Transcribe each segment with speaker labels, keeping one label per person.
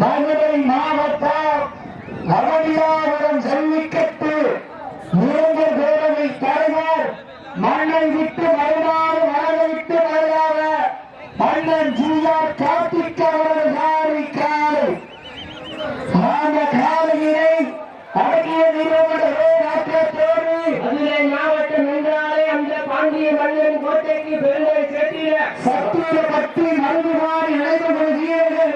Speaker 1: மதுரை மாவட்டம் அவனியாபுரம் ஜல்லிக்கட்டு இளைஞர் பேரவை தலைவர் மண்ணை விட்டு மறுநாடு மனதை விட்டு மறுநாள மன்னன் ஜிஆர் கார்த்திக் அவரது காலை அந்த காலையினை அடக்கிய நிறுவனத்தோடு மதுரை மாவட்டம் என்றாலே அந்த பாண்டிய மன்னன் கோட்டைக்கு பெருமை சேர்த்திட சத்திர பற்றி மருதுமாறி இணைந்து வீரர்கள்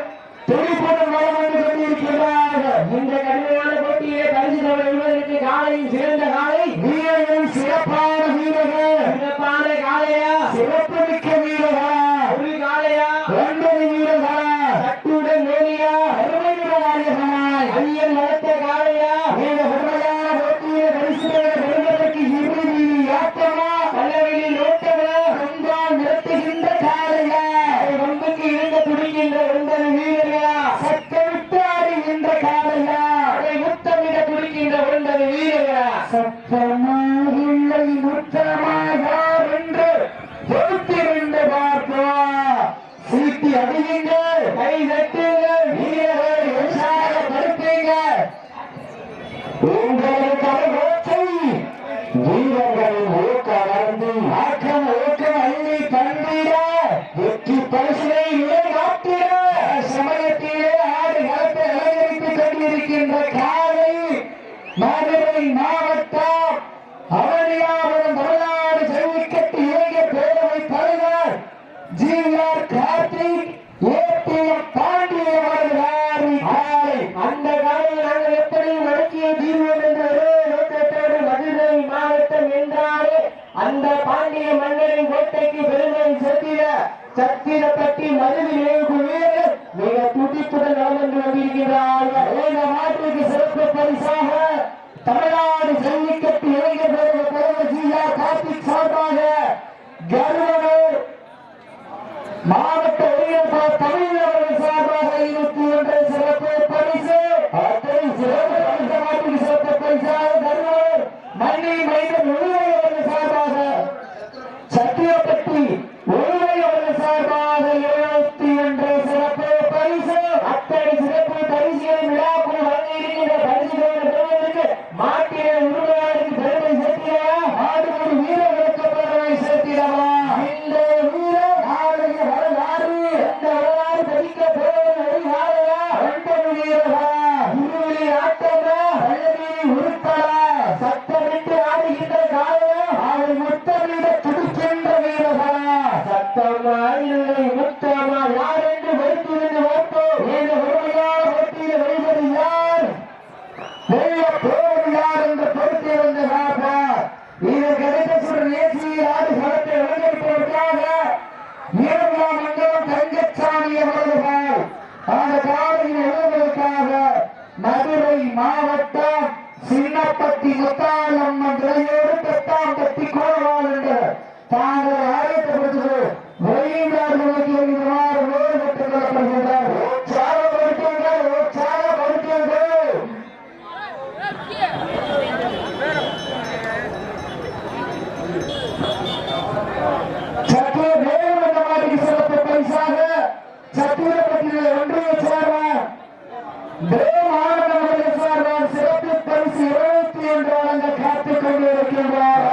Speaker 1: துடிப்புடன் வளம் வந்து கொண்டிருக்கிறார்கள். இந்த கடுமையான போட்டியை பரிசு பெறுவதற்கு காலையில் சிறந்த காலை வீரர்கள் சிறப்பான வீரர்கள் சிறப்பான காலையா சிறப்பு மிக்க வீரர்களா ஒரு காலையா 9 வீரர்களா சட்டுடன் மேலியா அருமை வீரர்களாய் ஐயன் வளர்த்த காலையா இந்த உண்மையான போட்டியை பரிசு பெறுவதற்கு இறுதி ஆட்டமா பல்லவியில் ஓட்டமா கொண்டால் நிறுத்துகின்ற காலையா வம்புக்கு இழந்த துடிக்கின்ற 9 வீரர்களா சத்தமிட்டு ஆடுகின்ற காலையா அதை முத்தமிட துடிக்கின்ற 9 வீரர்களா சத்தமா இல்லை முத்தமாக என்று பொறுத்திருந்து பார்ப்போம். சீட்டி அடியுங்க கை தட்டுங்க வீரர்கள் உற்சாகப்படுத்துங்க. உங்களுக்கான ஓட்டை வீரர்கள் ஊக்கமர்ந்து ஆக்கம் ஊக்கம் அள்ளி தந்திட வெற்றி பரிசினை நிலைநாட்டிட சமயத்திலே ஆடு களத்தை அலங்கரித்துக் கொண்டிருக்கின்ற காலை மதுரை மாவட்டம் அவனியாபுரம் தமிழ்நாடு ஜல்லிக்கட்டு இளைஞர் பேரவை தலைவர் ஜிஆர் கார்த்திக் ஏடிஎம் பாண்டிய அவர்கள் காலை அந்த காலையில் நாங்கள் எப்படி நடக்கிய தீர்வோம் என்ற ஒரே நோக்கத்தோடு மதுரை மாவட்டம் என்றாலே அந்த பாண்டிய மன்னரின் கோட்டைக்கு பெருமை சேர்த்திட சத்திரப்பட்டி மதுரை நினைவு வீரர்கள் மிக துடிப்புடன் நடந்து கொண்டிருக்கிறார்கள். இந்த நாட்டுக்கு சிறப்பு பரிசாக தமிழ்நாடு ஜல்லிக்கட்டு இளைஞர் பேரவை தலைவர் ஜிஆர் கார்த்திக் சார்பாக கருவனூர் மாவட்ட ஒருங்கிணைப்பாளர் தமிழர்கள் சார்பாக 21 சிறப்பு பரிசு சிறப்பு பரிசு நாட்டுக்கு சிறப்பு பரிசாக கருவனூர் மண்ணி மைதன் ஒருவர்கள் சார்பாக சத்திரப்பட்டி ஒருவர்கள் சார்பாக 21 சிறப்பு பரிசு அத்தனை சிறப்பு பரிசுகளை விழாக்குள் வழங்கியிருக்கின்ற பரிசுகளை பெறுவதற்கு மாட்டிய உரிமையாளருக்கு பெருமை சேர்த்திடவா ஆடுபடி வீரர்களுக்கு பெருமை சேர்த்திடவா இந்த வீரர் நாளைய வரலாறு எந்த வரலாறு படிக்க போவது நாளையா 9 வீரர்களா இருவழி ஆட்டமா பல்லவி உருப்படா சத்தமிட்டு ஆடுகின்ற காலையா அவரை முத்தமிட துடிக்கின்ற வீரர்களா சத்தமா இல்லை முத்தமா யார் என்று வைத்திருந்து பார்ப்போம். இந்த உண்மையான போட்டியில் வெளிவது யார் வெள்ள போவது யார் என்று பொறுத்திருந்த பாபா இதற்கு கிடைக்கப்படும் நேசியில் ஆடு களத்தை அலங்கரிப்பதற்காக இரண்டாம் மண்டலம் தங்கச்சாமி அவர்கள் அந்த காலையில் எழுதுவதற்காக மதுரை மாவட்டம் சின்னப்பட்டி முத்தாலம்மன் துறையோடு பெத்தாம்பட்டி கோவால் என்று தாங்கள் ஆயத்தப்படுத்துவது வெளியிடார்களுக்கு எழுதுமாறு வேறு பெற்றுக் கொள்ளப்படுகின்றார். உற்சாகப்படுத்துங்கள் உற்சாகப்படுத்துங்கள். சற்று வேறு நாட்டுக்கு சிறப்பு பரிசாக சத்திரப்பட்டியில் ஒன்றிய சேர்வார் மாவட்ட சார்பாக சிறப்பு பரிசு 21 வழங்க காத்துக் கொண்டிருக்கின்றார்.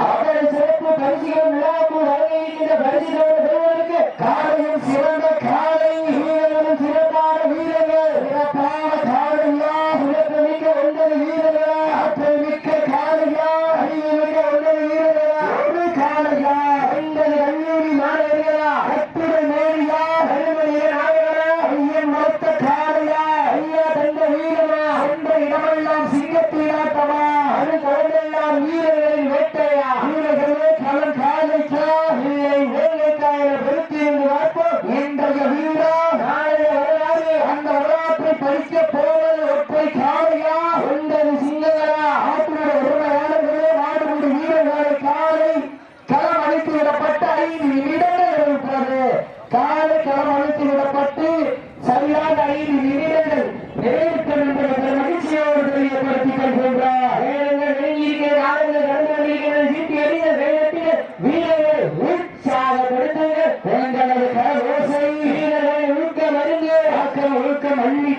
Speaker 1: அப்படி சிறப்பு பரிசுகள் விழாவுக்கு வழங்கியிருக்கின்ற பரிசுகளோடு பெறுவதற்கு காலையும் சிறந்த காலை வீரர்களும் சிறப்பான வீரர்கள் சிறப்பான காலையா சிறப்பு மிக்க 9 வீரர்களா ஆற்றல் மிக்க காலையா அறிவு மிக்க 9 வீரர்களா ஒரு காலையா 9 கல்லூரி மாணவர்களா கட்டுரை மேலியா கருமணிய நாயகனா ஐயன் மொத்த காலையா ஐயா தந்த வீரமா என்ற இடமெல்லாம் சிங்கத்தின் ஆட்டமா அது கடந்தெல்லாம் வீரர்களின் வேட்டையா வீரர்களே களம் காலைக்கா இல்லை வேலைக்கா என பெருத்திருந்து பார்ப்போம். இன்றைய வீரா நாளைய வரலாறு அந்த வரலாற்றை படிக்க போவது ஒற்றை காலையா 9 சிங்கங்களா ஆற்றுடைய உரிமையாளர்களே மாடுபடி வீரர்களை காலை களம் அழைத்து விடப்பட்ட 5 நிமிடங்கள் இருக்கிறது. காலை களம் அழைத்து விடப்பட்டு சரியாக 5 நிமிடங்கள் நிறைவேற்றம் என்ற மகிழ்ச்சியோடு தெரியப்படுத்திக் கொள்கின்றார். வீரர்கள் உற்சாகப்படுத்துங்கள். எங்களது கரோசை வீரர்களை ஊக்கம் அறிந்து ஆக்கம் ஒழுக்கம் அள்ளி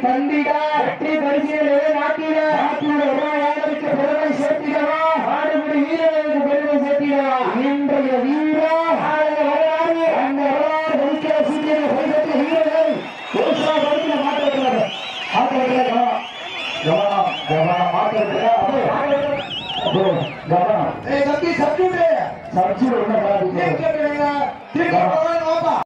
Speaker 1: பாக்கிறதுக்கா கவனம்
Speaker 2: தம்பி சப்ஜூட்
Speaker 1: சர்ச்சூர் என்ன